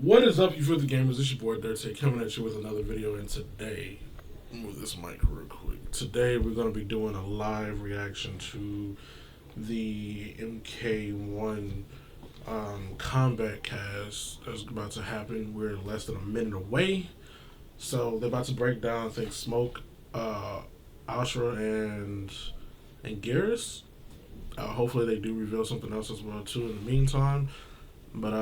What is up, you filthy gamers? It's your boy Dirty coming at you with another video, and today, move this mic real quick. Today we're going to be doing a live reaction to the MK1 Kombat Kast that's about to happen. We're less than a minute away, so they're about to break down, I think, Smoke, Ashrah, and Geras. Hopefully they do reveal something else as well too in the meantime. But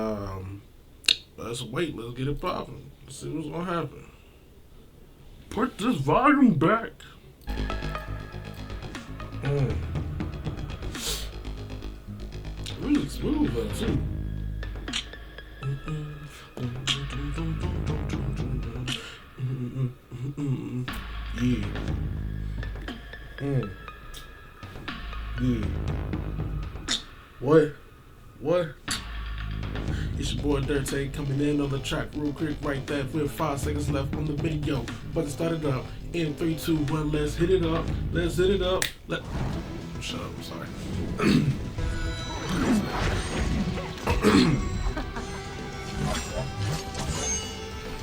let's wait. Let's get it popping. Let's see what's gonna happen. Put this volume back. Really smooth though too. Yeah. Yeah. What? It's your boy Dirty coming in on the track real quick right there with 5 seconds left on the video. But to start it up in 3, 2, 1, let's hit it up. Let's hit it up. Shut up, I'm sorry.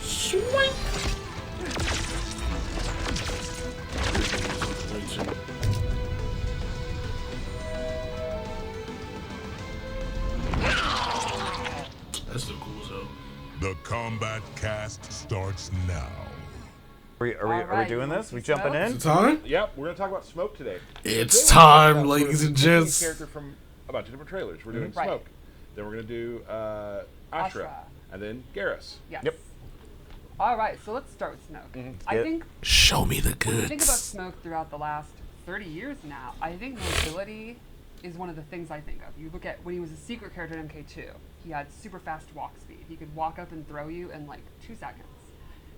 Swing. That's still cool as hell. The Kombat Kast starts now. Are we doing this? We jumping in? Is it time? Yep, we're going to talk about Smoke today. It's time, ladies and gents. Character from a bunch of different trailers. We're doing Smoke. Then we're going to do Ashrah. And then Geras. Yes. Yep. All right, so let's start with Smoke. I think show me the when you goods. think about Smoke throughout the last 30 years now, I think mobility is one of the things I think of. You look at when he was a secret character in MK2, he had super fast walk speed. He could walk up and throw you in like 2 seconds.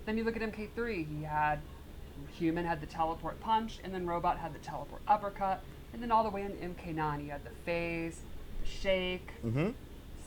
Then you look at MK3, he had Human had the teleport punch, and then Robot had the teleport uppercut, and then all the way in MK9 he had the phase, the shake,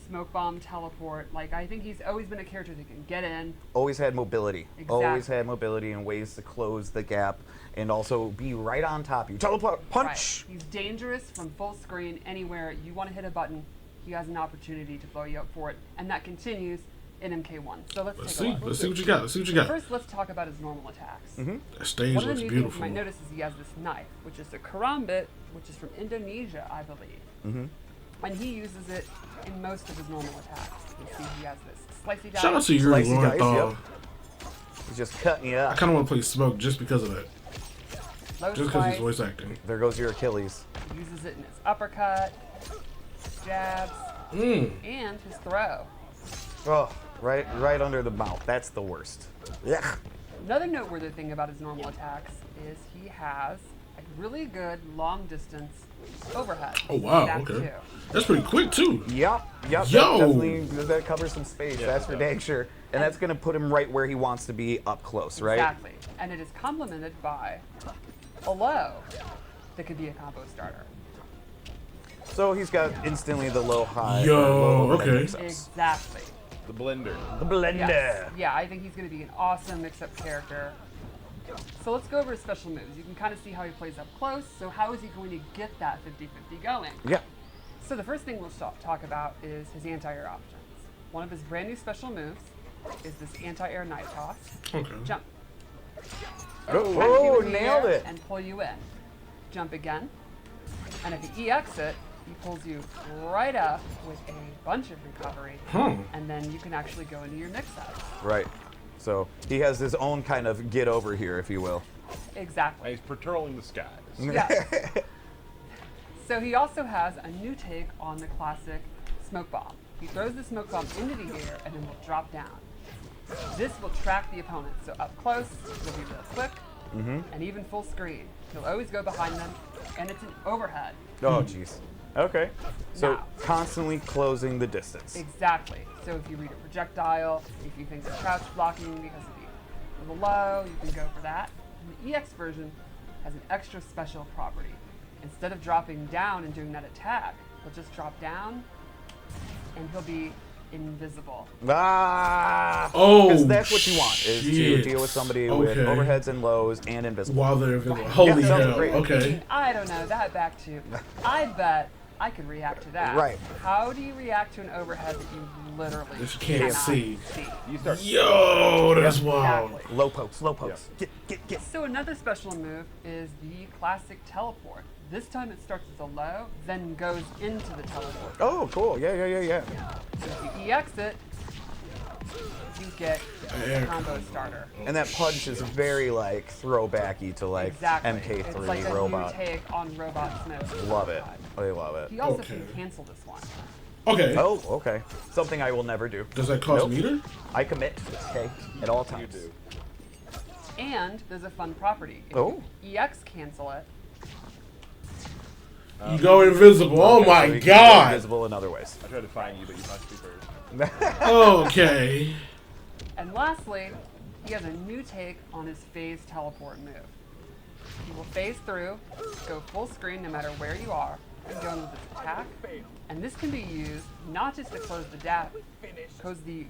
smoke bomb teleport. Like, I think he's always been a character that can get in. Always had mobility. Exactly. Always had mobility and ways to close the gap and also be right on top of you. Teleport punch! Right. He's dangerous from full screen anywhere. You want to hit a button, he has an opportunity to blow you up for it, and that continues in MK1. So let's take a look. Let's see what you got. Let's see what you got. First, let's talk about his normal attacks. That stage One of looks the new things beautiful. you might notice is he has this knife, which is a karambit, which is from Indonesia, I believe. And he uses it in most of his normal attacks. You see he has this slicey dice. Shout out to Yuri Slicey dice, Lowenthal. He's just cutting you I up. kind of want to play Smoke just because of that. Low Just because slice. he's voice acting. There goes your Achilles. He uses it in his uppercut, jabs, and his throw. Oh, right under the mouth. That's the worst. Yeah. Another noteworthy thing about his normal attacks is he has a really good long distance overhead. Oh wow, Stack okay. two. That's pretty quick too. Yep. Yo! That covers some space. That's for dang sure. And that's going to put him right where he wants to be up close, right? Exactly. And it is complemented by a low that could be a combo starter. So he's got instantly the low high. Yo, low okay. mix-ups. Exactly. The Blender. The blender. Yes. Yeah, I think he's going to be an awesome mix-up character. So let's go over his special moves. You can kind of see how he plays up close. So how is he going to get that 50-50 going? Yeah. So the first thing we'll talk about is his anti-air options. One of his brand new special moves is this anti-air knife toss. Okay. Jump. Oh, Catch you in the nailed air it. And pull you in. Jump again. And if he EX it, he pulls you right up with a bunch of recovery. And then you can actually go into your mix-ups. Right. So he has his own kind of get over here, if you will. Exactly. He's patrolling the skies. Yes. So he also has a new take on the classic smoke bomb. He throws the smoke bomb into the air and then will drop down. This will track the opponent. So up close, he'll be real quick, and even full screen. He'll always go behind them, and it's an overhead. Oh, jeez. Okay. So Now. constantly closing the distance. Exactly. So if you read a projectile, if you think it's crouch blocking because of the low, you can go for that. And the EX version has an extra special property. Instead of dropping down and doing that attack, he'll just drop down and he'll be invisible. Ah! Oh, Because that's what you want, is to shit. deal with somebody with Okay. overheads and lows and invisible. While they're invisible. Holy Yeah, sounds hell. great. Okay. I don't know, that back to, I bet I can react to that. Right. How do you react to an overhead that you literally That you can't cannot see? You start. Yo, that's wild. Exactly. Low pokes, low pokes. Get. So another special move is the classic teleport. This time it starts as a low, then goes into the teleport. Oh, cool. Yeah. So if you EX it, you get a combo starter. And that punch is very like throwbacky to like Exactly. MK3 it's like a robot. new take on robot smoke. Love it. I love it. He also Okay. can cancel this one. Okay. Oh, okay. Something I will never do. Does that cost Nope. meter? I commit, okay, at all times. You do. And there's a fun property. If Oh. you EX cancel it, You go invisible. Oh Okay, so my he can go god. invisible in other ways. I tried to find you, but you must be first. Okay. and lastly, he has a new take on his phase teleport move. He will phase through, go full screen no matter where you are, and go in with his attack. And this can be used not just to close the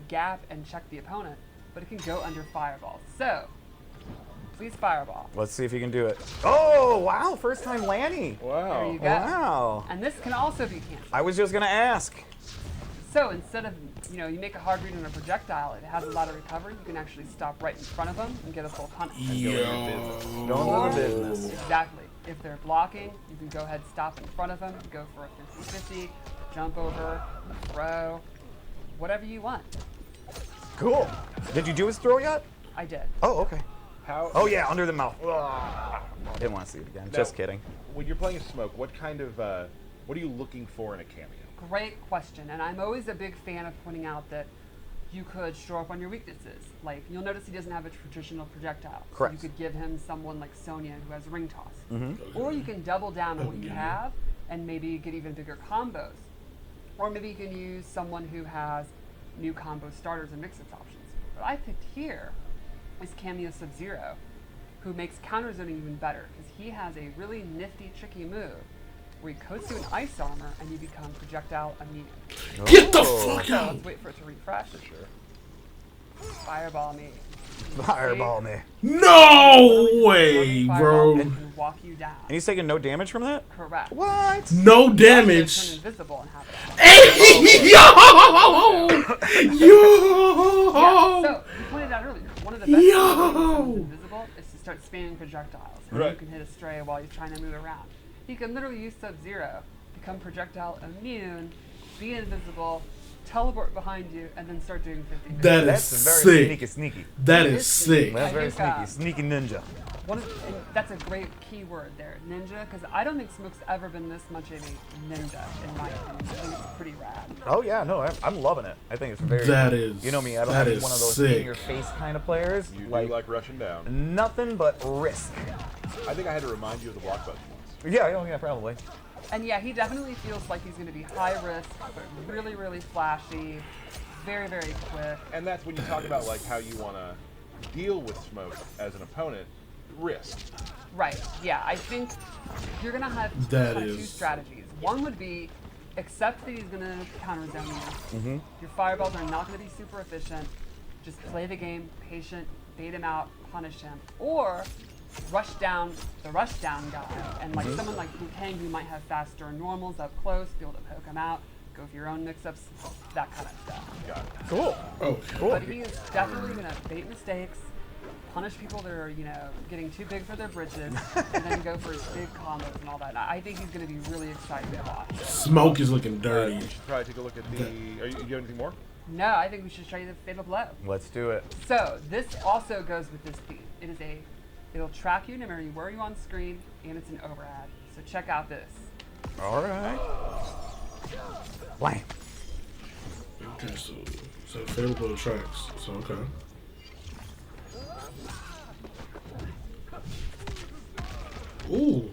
gap and check the opponent, but it can go under fireball. So, please fireball. Let's see if he can do it. Oh, wow, first time Lanny. There Wow. you go. Wow. And this can also be canceled. I was just gonna ask. So instead of, you make a hard read on a projectile, it has a lot of recovery, you can actually stop right in front of them and get a full punish. Yo. Going to the business. Exactly. If they're blocking, you can go ahead, stop in front of them, go for a 50-50, jump over, throw, whatever you want. Cool. Did you do his throw yet? I did. Oh, okay. How? Oh yeah, under the mouth. Didn't want to see it again. Just kidding. When you're playing a smoke, what kind of what are you looking for in a cameo? Great question, and I'm always a big fan of pointing out that you could shore up on your weaknesses. Like, you'll notice he doesn't have a traditional projectile. So Correct. you could give him someone like Sonya who has ring toss. Or you can double down on what you have and maybe get even bigger combos. Or maybe you can use someone who has new combo starters and mix-ups options. What I picked here is Cameo Sub-Zero, who makes counter zoning even better because he has a really nifty, tricky move where he coats you in ice armor and you become projectile immune. Get the Oh. fuck So out. let's wait for it to refresh. Sure. Fireball me. Fireball me. No way, Fireball bro. can walk you down. And he's taking no damage from that? Correct. What? No Turn damage. invisible and have it on. Hey, yo! Yo! Yeah, so you pointed out earlier, one of the best ways to Yo! make someone invisible is to start spamming projectiles. And Right. you can hit a stray while you're trying to move around. You can literally use Sub-Zero, become projectile immune, be invisible, teleport behind you, and then start doing 50. That is That's very sick. sneaky. That is sick. That's I very think, sneaky. Sneaky ninja. And that's a great key word there, ninja, because I don't think Smoke's ever been this much of a ninja, in my opinion. I think it's pretty rad. Oh yeah, no, I'm loving it. I think it's very. That is- You know me, I don't that have is one of those sick. in your face kind of players. You do like rushing down. nothing but risk. I think I had to remind you of the block button once. Yeah, oh yeah, probably. And yeah, he definitely feels like he's going to be high risk, but really, really flashy, very, very quick. And that's when you talk about like how you want to deal with smoke as an opponent. Risk. Right, yeah, I think you're going to have That kind of two is- strategies. One would be accept that he's going to counter zone you. Your fireballs are not going to be super efficient. Just play the game, patient, bait him out, punish him. Or rush down the rushdown guy. And like someone like Liu Kang who might have faster normals up close, be able to poke him out, go for your own mix-ups, that kind of stuff. Got it. Cool. Okay. But he is definitely going to bait mistakes, punish people that are, getting too big for their britches, and then go for his big combos and all that. I think he's going to be really exciting to watch. Smoke is looking You dirty. should probably take a look at the. You have anything more? No, I think we should show you the Fatal Blow. Let's do it. So this also goes with this theme. It'll track you no matter where you're on screen, and it's an overhead. So check out this. All right. Blam. Okay, so favorable tracks. So okay. Ooh.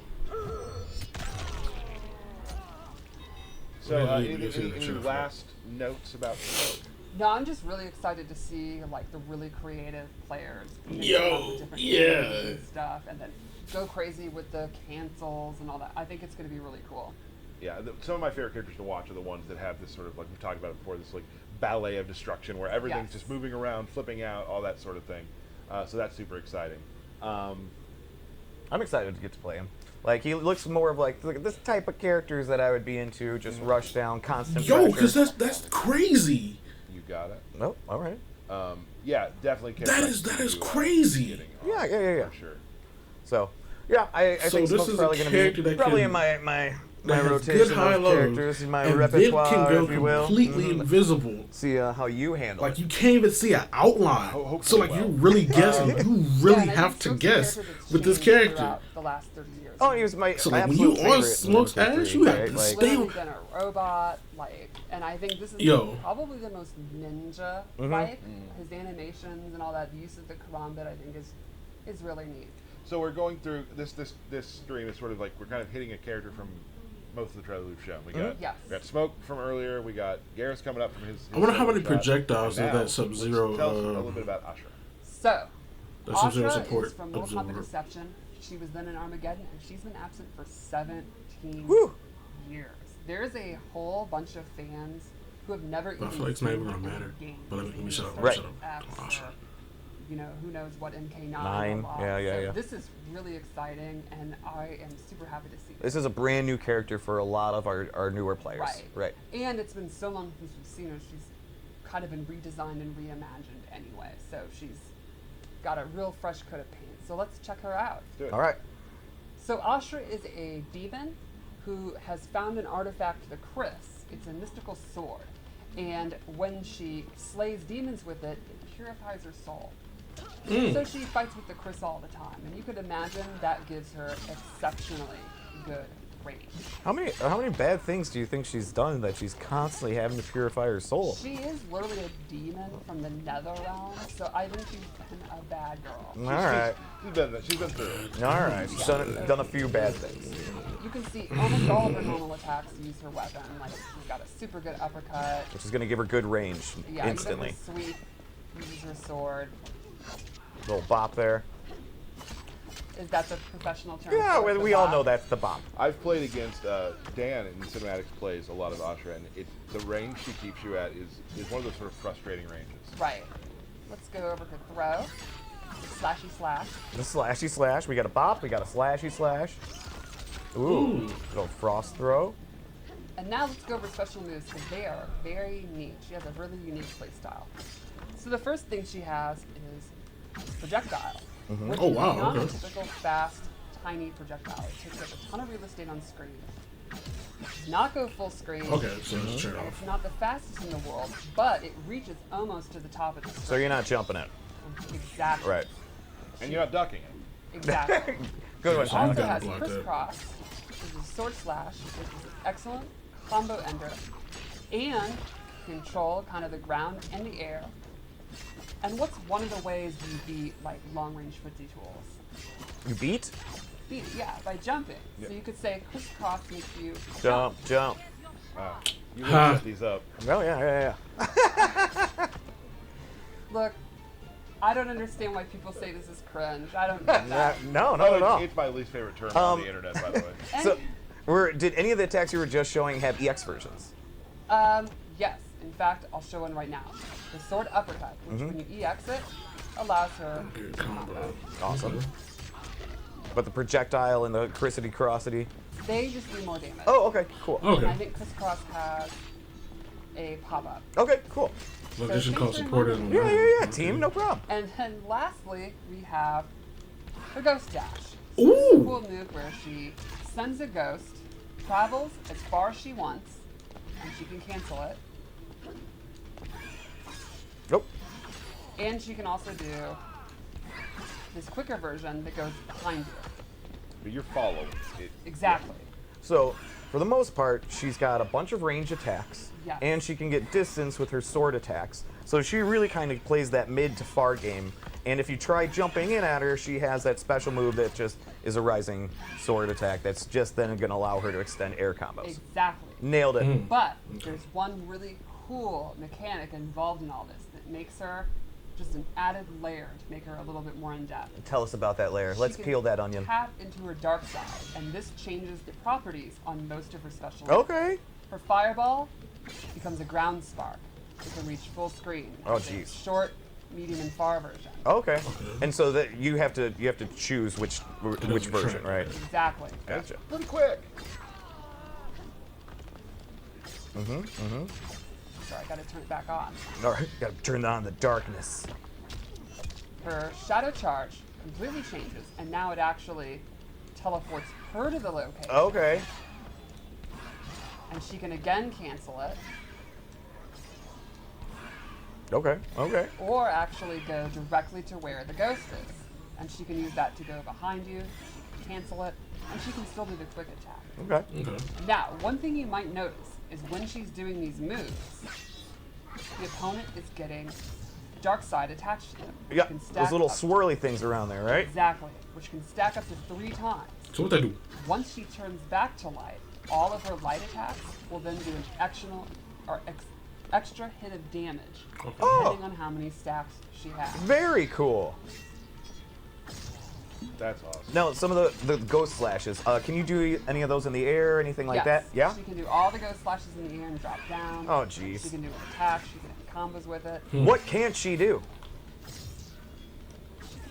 So, Yeah, any, you can see any, the any truth. last notes about smoke? No, I'm just really excited to see like the really creative players. mix Yo, up the different yeah. moves and stuff, and then go crazy with the cancels and all that. I think it's going to be really cool. Yeah, some of my favorite characters to watch are the ones that have this sort of, like we've talked about it before, this like ballet of destruction where everything's Yes. just moving around, flipping out, all that sort of thing. So that's super exciting. I'm excited to get to play him. Like, he looks more of like this type of characters that I would be into, just rush down, constant Yo, pressure. because that's crazy. You got it. Oh, all right. Yeah, definitely. That is crazy. Yeah. For sure. So, yeah, I So think this Smoke's is a probably going to character be that probably can- in my That has rotation good high of lows, characters, in my and repertoire, then can go if you will. completely invisible. See how you handle Like it. you can't even see an outline. Hopefully So like well. you really guessing. You really and I have think to Smoke's guess character that's with this changed character. throughout the last 30 years. Oh, he was my So my like when you absolute on favorite in Smoke's Infinite ass, Three, you have right? to Like, stay. Literally been a robot, like, and I think this is Yo. probably the most ninja like. His animations and all that, the use of the karambit, I think is really neat. So we're going through this stream is sort of like we're kind of hitting a character from most of the trailers we've shown. We got Yes. we got Smoke from earlier. We got Geras coming up from his I wonder how solo many shot. projectiles And that now, that Sub-Zero, Tell us a little bit about Ashrah. So, That Sub-Zero Ashrah support is from Mortal Kombat absorber. Deception. She was then in Armageddon, and she's been absent for 17 Whew. years. There's a whole bunch of fans who have never even feel like it's not even seen gonna the matter. game. But let me shut up. Right. Shut up. X Oh, or, shut up. you know, who knows what MK9. Nine. blah, blah. Yeah. So this is really exciting, and I am super happy to see this. This is a brand new character for a lot of our newer players. Right. And it's been so long since we've seen her, she's kind of been redesigned and reimagined anyway. So she's got a real fresh coat of paint. So let's check her out. Do it. All right. So Ashrah is a demon who has found an artifact, the Chris. It's a mystical sword. And when she slays demons with it, it purifies her soul. So she fights with the Chris all the time. And you could imagine that gives her exceptionally good range. How many bad things do you think she's done that she's constantly having to purify her soul? She is literally a demon from the nether realm, so I think she's been a bad girl. All right. She's been through it. All right. She's done a few bad things. You can see almost all of her normal attacks use her weapon. Like, she's got a super good uppercut. Which is going to give her good range Yeah, instantly. even her sweep uses her sword. Little bop there. Is that the professional term? Yeah, for it, we the all bot? know that's the bop. I've played against Dan in cinematics plays a lot of Ashrah, and the range she keeps you at is one of those sort of frustrating ranges. Right. Let's go over to throw. Slashy slash. The slashy slash. We got a bop. We got a slashy slash. Ooh. Little frost throw. And now let's go over special moves because they are very neat. She has a really unique play style. So the first thing she has is projectile. Which Oh, is wow, not a okay. typical fast, tiny projectile. It takes up a ton of real estate on screen. Does not go full screen. Okay, so let's turn it And off. it's not the fastest in the world, but it reaches almost to the top of the screen. So you're not jumping it. Exactly. Right. And you're not ducking it. Exactly. Good one, It Simon. also gotta has block that. crisscross, which is a sword slash, which is an excellent combo ender, and control kind of the ground and the air. And what's one of the ways you beat like long range footsie tools? You beat? Beat it, yeah, by jumping. So you could say crisscross makes you Jump, jump. You really set these up. Oh, yeah. Look, I don't understand why people say this is cringe. I don't get that. No, not at all. It's my least favorite term on the internet, by the way. And, So, did any of the attacks you were just showing have EX versions? yes, in fact, I'll show one right now. The sword uppercut, which when you EX it, allows her Good combo. Awesome. But the projectile and the crissity-crossity. They just do more damage. Oh, okay, cool. And I Okay. think crisscross has a pop-up. Okay, cool. Location So call things are supported. moving. on Yeah, team, no problem. And then lastly, we have the ghost dash. Ooh. This is a cool move where she sends a ghost, travels as far as she wants, and she can cancel it. Nope. And she can also do this quicker version that goes behind you. But you're following it. Exactly. So, for the most part, she's got a bunch of range attacks, Yes. and she can get distance with her sword attacks. So she really kind of plays that mid to far game. And if you try jumping in at her, she has that special move that just is a rising sword attack that's just then going to allow her to extend air combos. Exactly. Nailed it. But there's one really cool mechanic involved in all this that makes her just an added layer to make her a little bit more in depth. Tell us about that layer. Let's She can peel that onion. Tap into her dark side, and this changes the properties on most of her special. Okay. Her fireball becomes a ground spark. It can reach full screen. Oh, It's a jeez. Short, medium, and far version. Okay. And so that you have to choose which version, right? Exactly. Gotcha. Pretty quick. Sorry, I gotta turn it back on. All right, gotta turn on the darkness. Her shadow charge completely changes, and now it actually teleports her to the location. Okay. And she can again cancel it, Okay. Okay. or actually go directly to where the ghost is. And she can use that to go behind you, she can cancel it, and she can still do the quick attack. Okay. Okay. Now, one thing you might notice is when she's doing these moves, the opponent is getting dark side attached to them. which Yeah. can stack Those little up- swirly things around there, right? Exactly, which can stack up to 3 times. So what they do? Once she turns back to light, all of her light attacks will then do an extra hit of damage, depending on how many stacks she has. Very cool. That's awesome. Now, some of the ghost slashes. Can you do any of those in the air, anything like Yes, that? Yeah. She can do all the ghost slashes in the air and drop down. Oh, jeez. She can do an attack. She can have combos with it. What can't she do?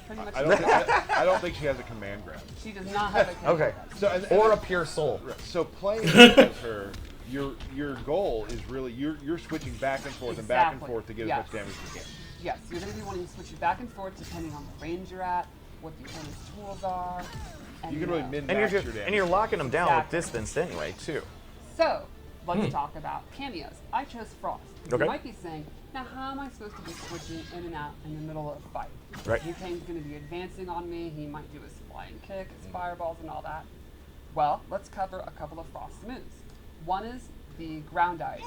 Pretty much. I don't think she has a command grab. She does not have a command Okay. grab. So and Or a pure soul. So playing as her, your goal is really you're switching back and forth and back and Exactly. forth to get Yes. as much damage as you can. Yes, you're going to be wanting to switch it back and forth depending on the range you're at, what the opponent's tools are. And, You can really know. min And max you're your damage. and you're locking them down with Exactly. distance anyway, too. So, let's talk about cameos. I chose Frost. Okay. You might be saying, now how am I supposed to be switching in and out in the middle of a fight? Right. Yukane's going to be advancing on me. He might do his flying kick, his fireballs, and all that. Well, let's cover a couple of Frost moves. One is the ground ice,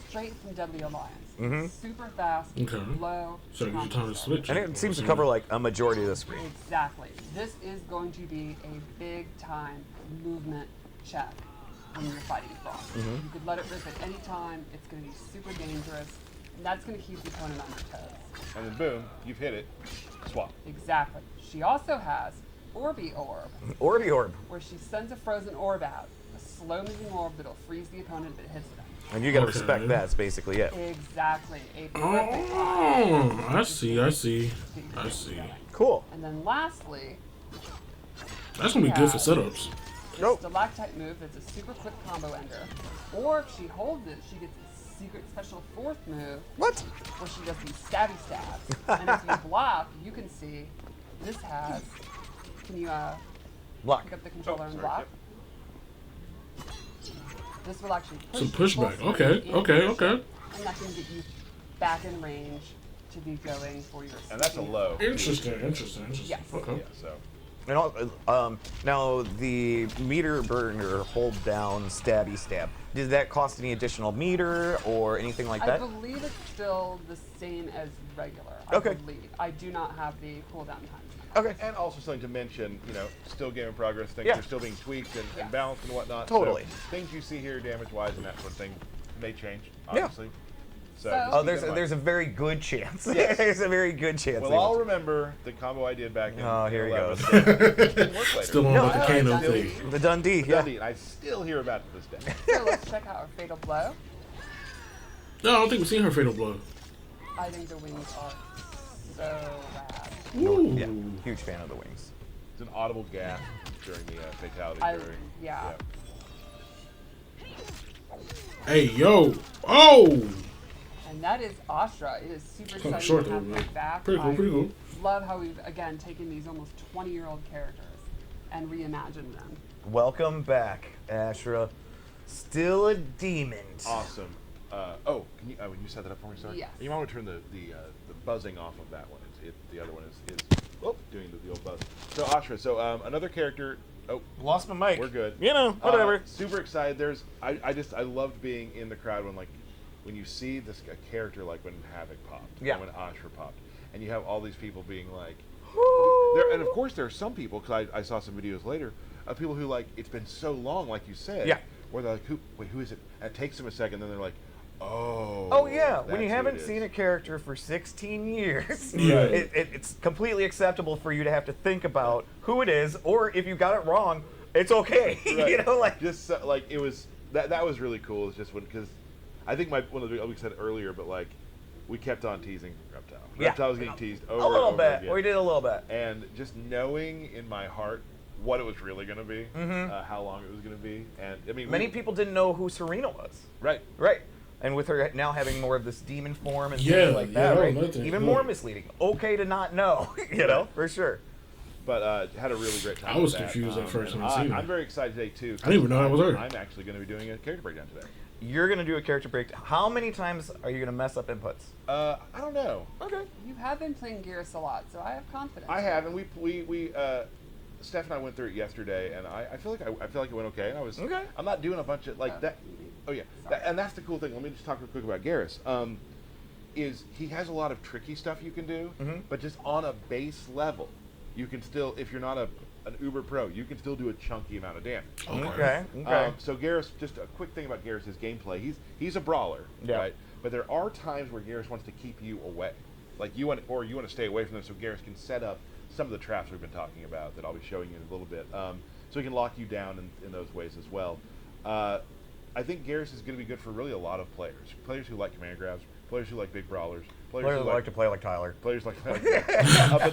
straight from Deadly Alliance. Super fast, Okay. low. So you combo time to set. switch. And it seems to cover like a majority of the screen. Exactly. This is going to be a big time movement check when you're fighting Frost. You could let it rip at any time. It's going to be super dangerous. And that's going to keep the opponent on their toes. And then boom, you've hit it. Swap. Exactly. She also has Orby Orb, Orby Orb. where she sends a frozen orb out. A slow moving orb that'll freeze the opponent if it hits them. And you gotta Okay. respect that, that's basically it. Exactly. A perfect time Oh, I see. to get going. Cool. And then lastly, That's gonna be good for setups. Nope. stalactite move that's a super quick combo ender. Or if she holds it, she gets a secret special 4th move What? where she does these stabby stabs. And if you block, you can see this has. Can you Block. pick up the controller and sorry, block? This will actually push Some the full pushback. screen Okay, in okay, position, okay. And that can get you back in range to be going for your. And that's a speed. low. Interesting. Yes. Okay. Yeah, so And now the meter burner hold down stabby stab. Did that cost any additional meter or anything like I that? believe it's still the same as regular. Okay. I believe. I do not have the cooldown time. Okay. and also something to mention, still game in progress, things Yeah. are still being tweaked and Yeah. balanced and whatnot. Totally. So things you see here damage wise and that sort of thing may change, obviously. So, So- just Oh, keep there's that in there's a mind. very good chance. Yes. There's a very good chance. We'll they will all do- remember the combo I did back in Oh, here he 11. goes. It didn't work later. Still on No, about the I- Kano I- thing. The Dundee. Yeah. Indeed, I still hear about it to this day. So let's check out our fatal blow. No, I don't think we've seen her fatal blow. I think the wings are so rad. Ooh. Yeah. Huge fan of the wings. It's an audible gasp during the fatality. Yeah. Hey, yo. Oh. And that is Ashrah. It is super Kinda exciting short to have though, her man. back. Pretty cool, I pretty cool. love how we've again taken these almost 20-year-old characters and reimagined them. Welcome back, Ashrah. Still a demon. Awesome. Can you, when you set that up for me, sorry? Yes. You might want to turn the buzzing off of that one. The other one is doing the old buzz. So Ashrah, another character. Oh, Lost my mic. we're good. You know, whatever. Super excited. I loved being in the crowd when you see this a character like when Havoc popped, Yeah. and when Ashrah popped, and you have all these people being like, Woo. and of course there are some people because I saw some videos later of people who like it's been so long, like you said, Yeah. where they're like, who is it? And it takes them a second, then they're like, oh. Oh yeah, when that's you who haven't it is. seen a character for 16 years, Yeah. it's completely acceptable for you to have to think about who it is, or if you got it wrong, it's okay. Right. You know, like just like it was that was really cool. It's just because I think one of the we said earlier, but like we kept on teasing Reptile. Yeah. Reptile was getting teased over A little and over bit. again. We did a little bit. And just knowing in my heart what it was really going to be, how long it was going to be, and I mean, Many people didn't know who Serena was. right. Right. And with her now having more of this demon form and Yeah, things like yeah, that, right? nothing. Even Look. more misleading. Okay to not know, you know, for sure. But had a really great time. I was with that. confused at first and when I seen I'm it. very excited today too. I didn't even know that was her. I'm actually going to be doing a character breakdown today. You're going to do a character breakdown. How many times are you going to mess up inputs? I don't know. Okay. You have been playing Geras a lot, so I have confidence. I have, and we Steph and I went through it yesterday, and I feel like I feel like it went okay. And I was Okay. I'm not doing a bunch of like that. Oh yeah, and that's the cool thing. Let me just talk real quick about Geras. Is he has a lot of tricky stuff you can do, but just on a base level, you can still, if you're not an uber pro, you can still do a chunky amount of damage. Okay. Okay. So Geras, just a quick thing about Geras' gameplay. He's a brawler, Yeah. right? But there are times where Geras wants to keep you away, like you want to stay away from them, so Geras can set up some of the traps we've been talking about that I'll be showing you in a little bit. So he can lock you down in those ways as well. I think Geras is going to be good for really a lot of players. Players who like command grabs, players who like big brawlers, Players who like to play like Tyler. players like but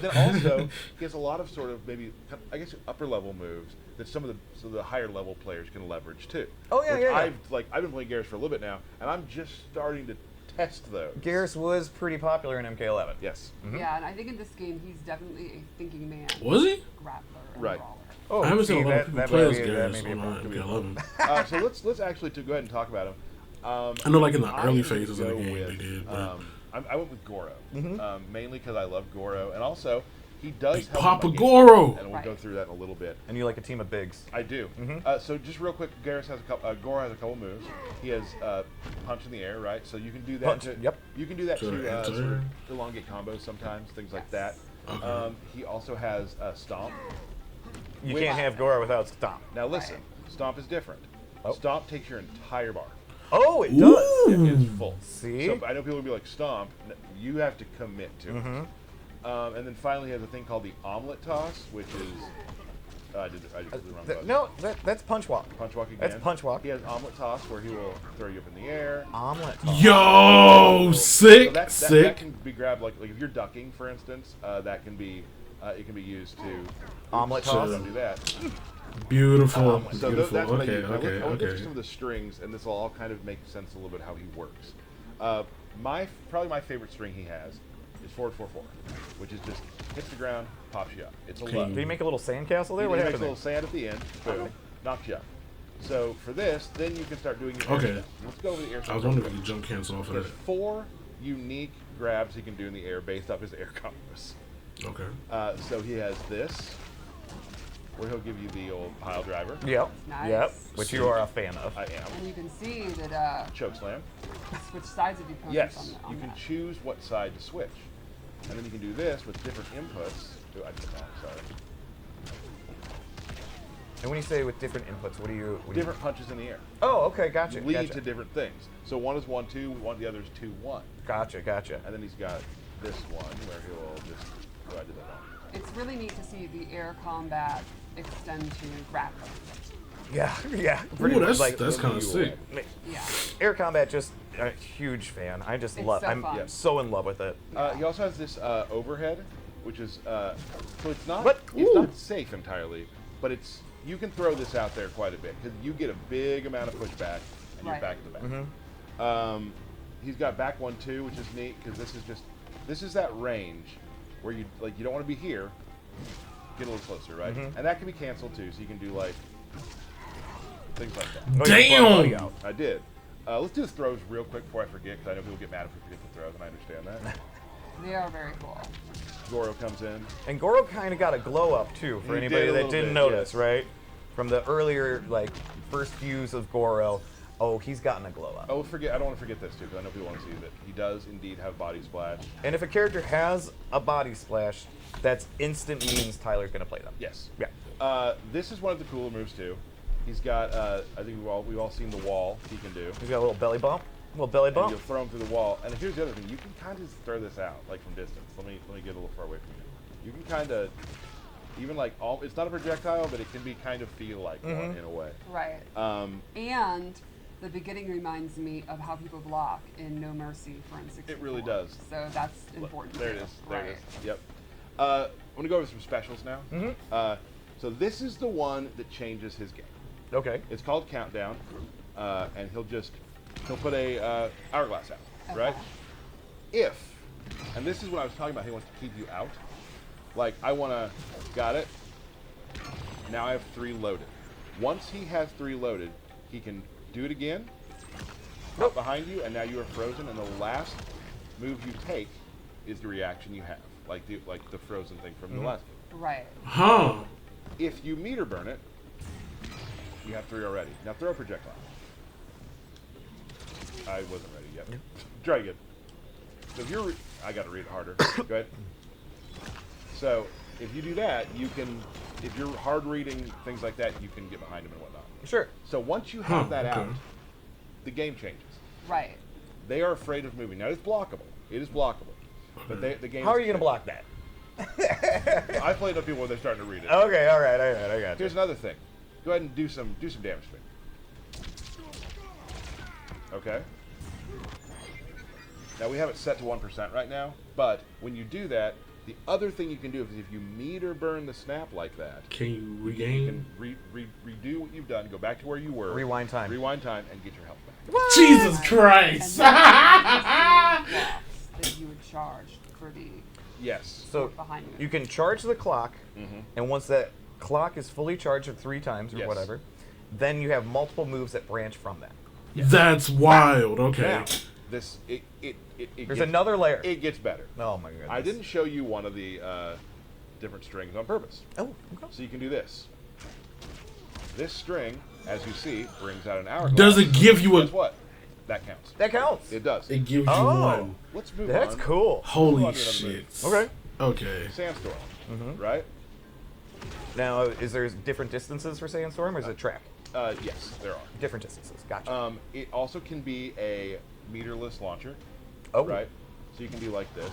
then also he has a lot of sort of maybe I guess upper level moves that some of the higher level players can leverage too. Oh, yeah, Which yeah, yeah. I've been playing Geras for a little bit now, and I'm just starting to test those. Geras was pretty popular in MK11. Yes. Yeah, and I think in this game he's definitely a thinking man. Was he? Grappler and Right. brawler. Oh, I haven't see, seen a lot of people play as that Geras may be a on problem. MK11. So let's actually go ahead and talk about him. I know, like in the I early would phases of the go game, with, they did. But I went with Goro, mainly because I love Goro, and also he does Big help Papa in my Goro! game, and we'll go through that in a little bit. And you like a team of bigs. I do. So just real quick, Geras has a couple. Goro has a couple moves. He has punch in the air, right? So you can do that. Punch, yep. You can do that Sort of to enter. sort of elongate combos sometimes, things like that. Okay. He also has stomp. You Which- can't have Goro without Stomp. Now listen, stomp is different. Oh. Stomp takes your entire bar. Oh, it does. It is full. See? So I know people will be like, stomp. You have to commit to it. And then finally, he has a thing called the omelet toss, which is I did the wrong button. No, that's Punch Walk. Punch walk again. That's Punch Walk. He has omelet toss where he will throw you up in the air. Omelet. Toss. Yo, sick, that sick. can be grabbed like if you're ducking, for instance. That can be it can be used to Omelet So- toss. don't do that. Beautiful, So beautiful. that's what I Okay, use. Now, okay, I want to get to okay. some of the strings, and this will all kind of make sense a little bit how he works. Probably my favorite string he has is forward 4-4, which is just hits the ground, pops you up. It's a Okay. low. Did he make a little sandcastle there? He What makes a happened little there? sand at the end, boom, knocks you up. So for this, then you can start doing your Okay. air stuff. Let's go over the air stuff. I was wondering if you could jump cancel off of There's that. 4 unique grabs he can do in the air based off his air combos. Okay. So he has this, where he'll give you the old pile driver. Yep. Nice. Yep. Which you are a fan of. I am. And you can see that Choke slam. switch sides of the opponents Yes, on you can that. choose what side to switch. And then you can do this with different inputs. Oh, I did it wrong, sorry. And when you say with different inputs, what do you? Different punches in the air. Oh, okay, gotcha. Lead Gotcha. to different things. So one is 1-2, the other is 2-1. Gotcha. Gotcha. And then he's got this one where he'll just. Oh, I did that wrong. It's really neat to see the air combat extend to grappling. Yeah. Yeah. Ooh, that's like kind of you sick. Yeah. air combat. Just a huge fan. I just It's love. so I'm fun. so in love with it. He also has this overhead, which is so it's not What? it's Ooh. not safe entirely, but it's you can throw this out there quite a bit because you get a big amount of pushback and you're Right. back to back. He's got back 1-2, which is neat because this is that range where you don't want to be here, get a little closer, right? And that can be canceled too, so you can do like things like that. Oh, you brought Buddy Damn. out. I did. Let's do the throws real quick before I forget because I know people get mad if we forget the throws, and I understand that. They are very cool. Goro comes in. And Goro kind of got a glow up too for He anybody did a that little didn't bit, notice, yes. right? From the earlier first views of Goro, oh, he's gotten a glow up. Oh, I don't want to forget this too, because I know people want to see that he does indeed have body splash. And if a character has a body splash, that's instant means Tyler's gonna play them. Yes. Yeah. This is one of the cooler moves too. He's got. I think we've all seen the wall he can do. He's got a little belly bump, little belly And bump. you'll throw him through the wall. And here's the other thing: you can kind of throw this out like from distance. Let me get a little far away from you. You can kind of even it's not a projectile, but it can be kind of feel like one in a way. Right. Um, And the beginning reminds me of how people block in No Mercy for N64. It really does. So that's important. There it too. is. There Right. it is. Yep. I'm gonna go over some specials now. So this is the one that changes his game. Okay. It's called Countdown, and he'll put a hourglass out, right? If, and this is what I was talking about, he wants to keep you out. Like got it. Now I have 3 loaded. Once he has 3 loaded, he can do it again, up behind you, and now you are frozen. And the last move you take is the reaction you have, like the frozen thing from the last game. Right. Huh. If you meter burn it, you have 3 already. Now throw a projectile. I wasn't ready yet. Try again. So if you're, I got to read it harder. Go ahead. So if you do that, you can, if you're hard reading things like that, you can get behind him and whatnot. Sure. So once you have that okay. out, the game changes. Right. They are afraid of moving. Now it's blockable. It is blockable. But the game. How are you gonna block that? I played with people when they're starting to read it. Okay, all right, I got you. Here's another thing. Go ahead and do some damage to me. Okay. Now we have it set to 1% right now, but when you do that, the other thing you can do is if you meter burn the snap like that, Can you you regain? can redo what you've done, go back to where you were, Rewind time. and get your health back. Jesus And Christ! then blocks that you would charge for the Yes. So behind you. you can charge the clock, and once that clock is fully charged at 3 times or Yes. whatever, then you have multiple moves that branch from that. That's wild. Okay. Now, this it There's gets, another layer. It gets better. Oh my goodness. I didn't show you one of the different strings on purpose. Oh, okay. So you can do this. This string, as you see, brings out an hourglass. Does it give you a? Guess what? That counts. That counts. It does. It gives you Oh. one. Let's move That's on. cool. Holy Move on to another shit. move. Okay. Okay. Sandstorm, right? Now, is there different distances for Sandstorm, or is it track? Yes, there are. Different distances. Gotcha. It also can be a meterless launcher, Oh. right? So you can do like this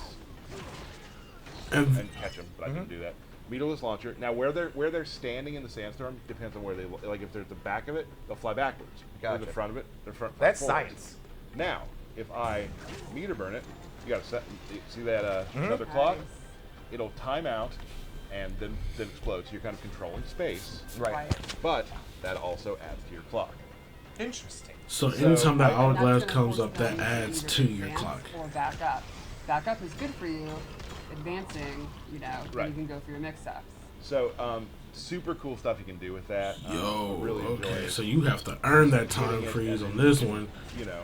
And and catch them, but I can do that. Meterless launcher. Now, where they're standing in the sandstorm depends on where they like. If they're at the back of it, they'll fly backwards. If they're Gotcha. the front of it, they're front. That's forward. science. Now, if I meter burn it, you got to set. See that another clock? Nice. It'll time out and then explode. So you're kind of controlling space, Right. but that also adds to your clock. Interesting. so anytime that I- And that's hourglass gonna comes force up, that them to adds either to your advance clock. Or back up. Back up is good for you. Advancing, then Right. you can go for your mix-ups. So super cool stuff you can do with that. Yo. really enjoy Okay. it. So you have to earn that time Getting it freeze and on then, this one. You know,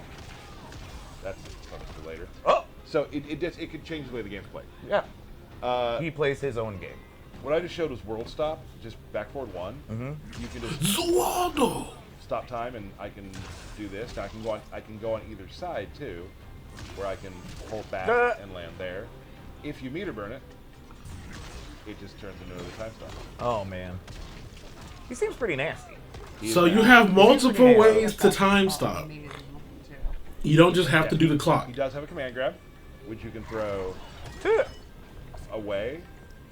that's something for later. Oh. So it could change the way the game's played. Yeah. He plays his own game. What I just showed was world stop, just back forward 1. You can just Zualdo. stop time, and I can do this. Now I can go on either side too, where I can hold back and land there. If you meter burn it, it just turns into another time stop. Oh man. He seems pretty nasty. So you have multiple pretty nasty. ways to time stop. Automated is looking too. You don't just have to do the clock. He does have a command grab, which you can throw away,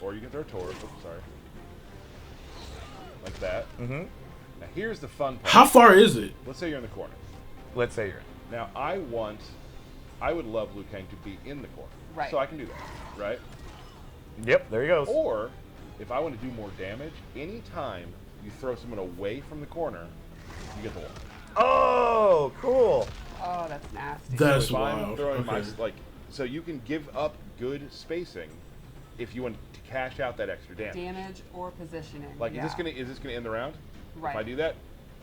or you can throw towards. Oops, sorry. Like that. Now here's the fun part. How far is it? Let's say you're in the corner. Let's say you're. Now I would love Liu Kang to be in the corner. Right. So I can do that, right? Yep. There he goes. Or if I want to do more damage, anytime you throw someone away from the corner, you get the one. Oh, cool. Oh, that's nasty. That's So if I'm wild. throwing my Okay. so you can give up good spacing if you want to cash out that extra damage. Damage or positioning. Like yeah. is this gonna end the round? Right. If I do that,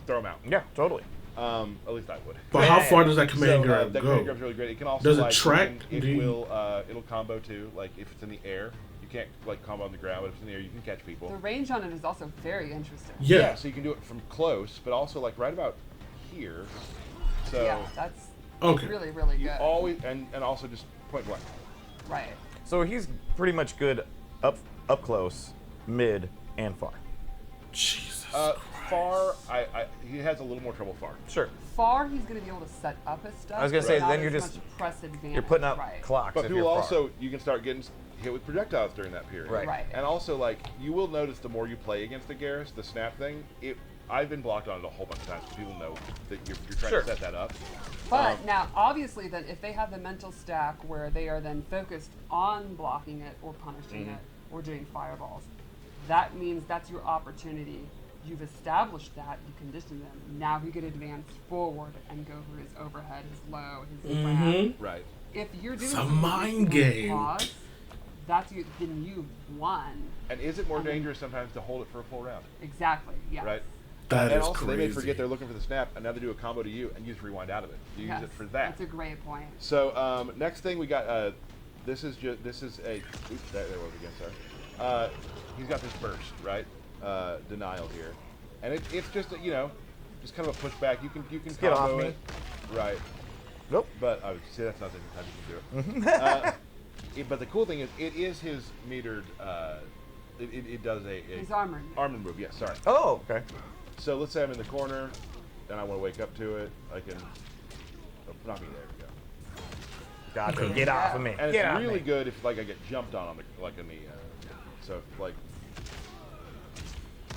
throw them out. Yeah, totally. At least I would. But how far does that command So, grab that go? command grab's really great. It can also Does it like, track? It Do you- will it'll combo too. Like if it's in the air, you can't like combo on the ground, but if it's in the air, you can catch people. The range on it is also very interesting. Yeah. So you can do it from close, but also like right about here. So Yeah, that's Okay. really, really you good. always and also just point blank. Right. So he's pretty much good up close, mid, and far. Jesus. Far, he has a little more trouble far. Sure. Far, he's going to be able to set up his stuff. I was gonna but say, not then you're as just- much press advantage. You're putting up right. clocks But if people you're far. also, you can start getting hit with projectiles during that period. Right. Right. And also, like, you will notice the more you play against the Geras, the snap thing, I've been blocked on it a whole bunch of times. So people know that you're trying Sure. to set that up. But now, obviously, then if they have the mental stack where they are then focused on blocking it or punishing it or doing fireballs, that means that's your opportunity. You've established that, you conditioned them. Now he could advance forward and go for his overhead, his low, his grab. Right. If you're doing It's a something mind with game. pause, that's you. Then you've won. And is it more dangerous sometimes to hold it for a full round? Exactly. Yes. Right. That and is also, crazy. they may forget they're looking for the snap, and now they do a combo to you, and you just rewind out of it. You Yes, use it for that. That's a great point. So next thing we got. This is a. Oops, there was again. Sorry. He's got this burst, right? Denial here, and it's just just kind of a pushback. You can get off combo me. it, right? Nope. But I would say that's not the only time you can do it. But the cool thing is, it is his metered. It does a His armor. armor move. Yes, sorry. Oh, okay. So let's say I'm in the corner, and I want to wake up to it. I can. Oh, not me. There we go. Gotcha. Okay. Get off of me. And Get it's off really me. good if like I get jumped on the so like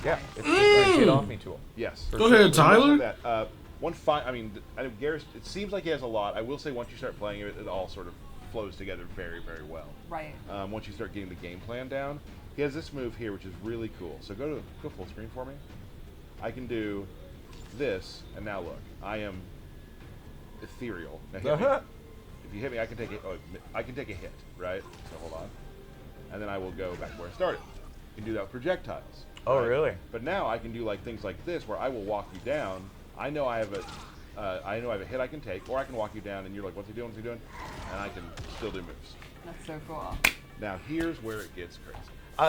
Yeah. It's just a get off me tool. yes. Go ahead, We Tyler. mentioned That. I mean, Geras. It seems like he has a lot. I will say once you start playing it, it all sort of flows together very, very well. Right. Once you start getting the game plan down, he has this move here, which is really cool. So go full screen for me. I can do this, and now look, I am ethereal. Now hit me. If you hit me, I can take it. Oh, I can take a hit, right? So hold on, and then I will go back where I started. You can do that with projectiles. Oh, right? really? But now I can do like things like this, where I will walk you down. I know I have a hit I can take, or I can walk you down, and you're like, "What's he doing? What's he doing?" And I can still do moves. That's so cool. Now here's where it gets crazy.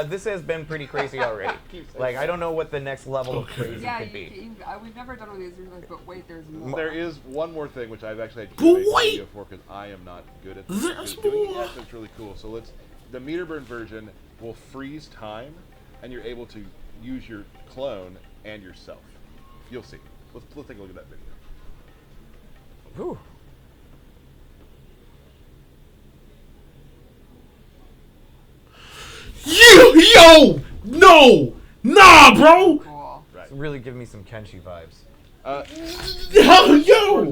This has been pretty crazy already. Like, I don't know what the next level of crazy Yeah, could be. we've never done one of these, and we're like, but wait, there's more. There is one more thing which I've actually had to But make a wait! video for because I am not good at There's doing it more! yet. It's really cool. So the meter burn version will freeze time, and you're able to use your clone and yourself. You'll see. Let's take a look at that video. Whew. Yo! No! Nah, bro! Cool. Right. It's really giving me some Kenshi vibes. Yo!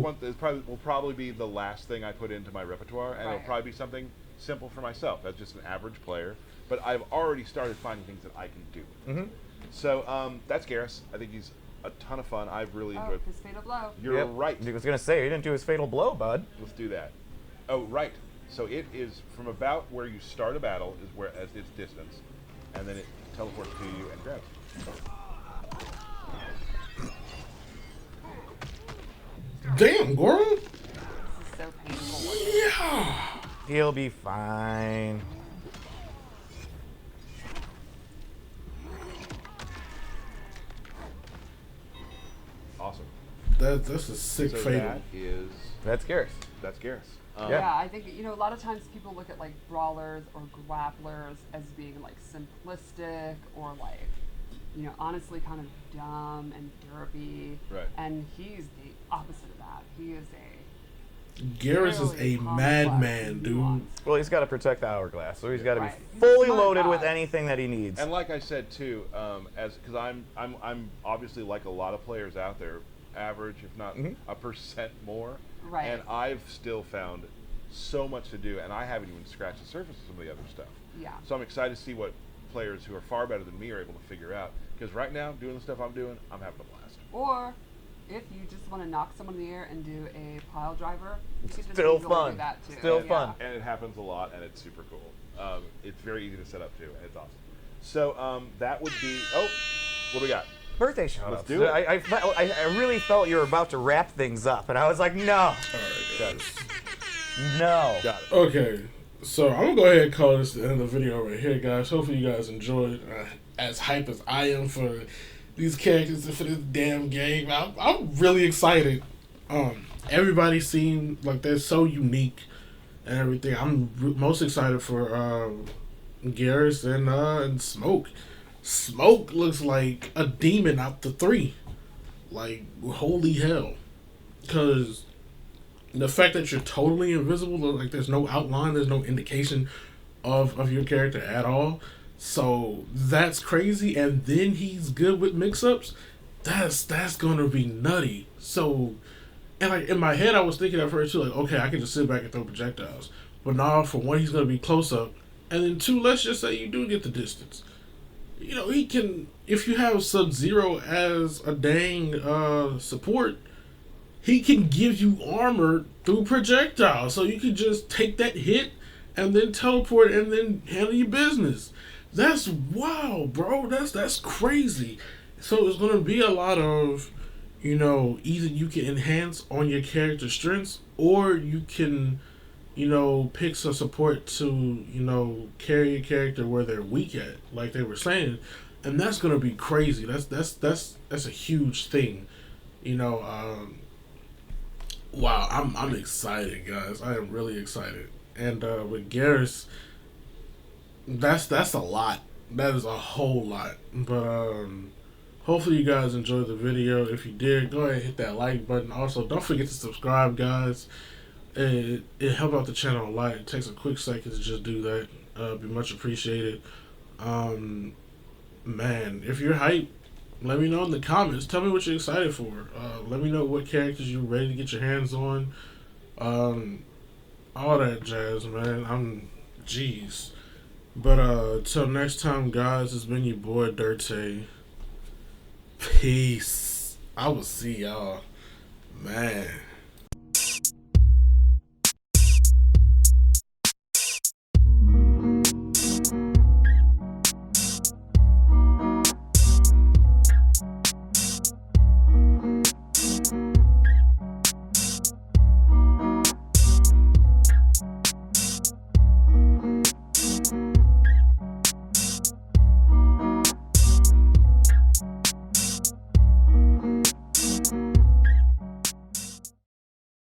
Will probably be the last thing I put into my repertoire, and it'll Right. probably be something simple for myself as just an average player. But I've already started finding things that I can do. Mm-hmm. So that's Geras. I think he's a ton of fun. I've really Oh, enjoyed. his fatal blow. You're right. I was gonna say, he didn't do his fatal blow, bud. Let's do that. Oh, right. So it is from about where you start a battle is where as its distance, and then it teleports to you and grabs. Damn, Gordon. This is so painful. Yeah. He'll be fine. Awesome. That's a sick So fatal. That's Geras. that's Geras. Yeah. Yeah, I think a lot of times people look at like brawlers or grapplers as being like simplistic or like, honestly kind of dumb and derpy. Right. And he's the opposite of that. He is Geras is really a complex madman, and dude. nuanced. Well, he's got to protect the hourglass, so he's got to Right. be He's fully smart loaded with guy. anything that he needs. And like I said too, because I'm obviously like a lot of players out there, average if not a percent more. Right. And I've still found so much to do, and I haven't even scratched the surface of some of the other stuff. Yeah. So I'm excited to see what players who are far better than me are able to figure out. Because right now, doing the stuff I'm doing, I'm having a blast. Or if you just want to knock someone in the air and do a pile driver, you can just Still easily fun. do that too. Still Yeah. fun. And it happens a lot, and it's super cool. It's very easy to set up too, and it's awesome. So that would be. Oh, what do we got? Birthday shout Let's outs. do it. I really felt you were about to wrap things up, and I was like, no, Alright, Got guys. it. no. Got it. Okay, so I'm gonna go ahead and call this the end of the video right here, guys. Hopefully you guys enjoyed. As hype as I am for these characters and for this damn game, I'm really excited. Everybody seemed like they're so unique and everything. I'm most excited for Geras and Smoke. Smoke looks like a demon out the 3. Like, holy hell. Because the fact that you're totally invisible, like there's no outline, there's no indication of your character at all. So that's crazy. And then he's good with mix-ups. that's gonna be nutty. So, and like in my head, I was thinking at first too, like, okay, I can just sit back and throw projectiles. But now, for one, he's gonna be close up, and then two, let's just say you do get the distance. You know, he can. If you have Sub-Zero as a dang support, he can give you armor through projectiles. So you can just take that hit and then teleport and then handle your business. That's wow, bro. That's crazy. So it's gonna be a lot of, you know, either you can enhance on your character's strengths or you can, you know, pick some support to, you know, carry your character where they're weak at, like they were saying, and that's gonna be crazy. That's a huge thing, you know. Wow, I'm excited, guys. I am really excited, and with Geras, that's a lot. That is a whole lot, but hopefully you guys enjoyed the video. If you did, go ahead and hit that like button. Also, don't forget to subscribe, guys. It helps out the channel a lot. It takes a quick second to just do that. Be much appreciated. Man, if you're hyped, let me know in the comments. Tell me what you're excited for. Let me know what characters you're ready to get your hands on. All that jazz, man. Jeez. But till next time, guys, it's been your boy Dirty. Peace. I will see y'all. Man.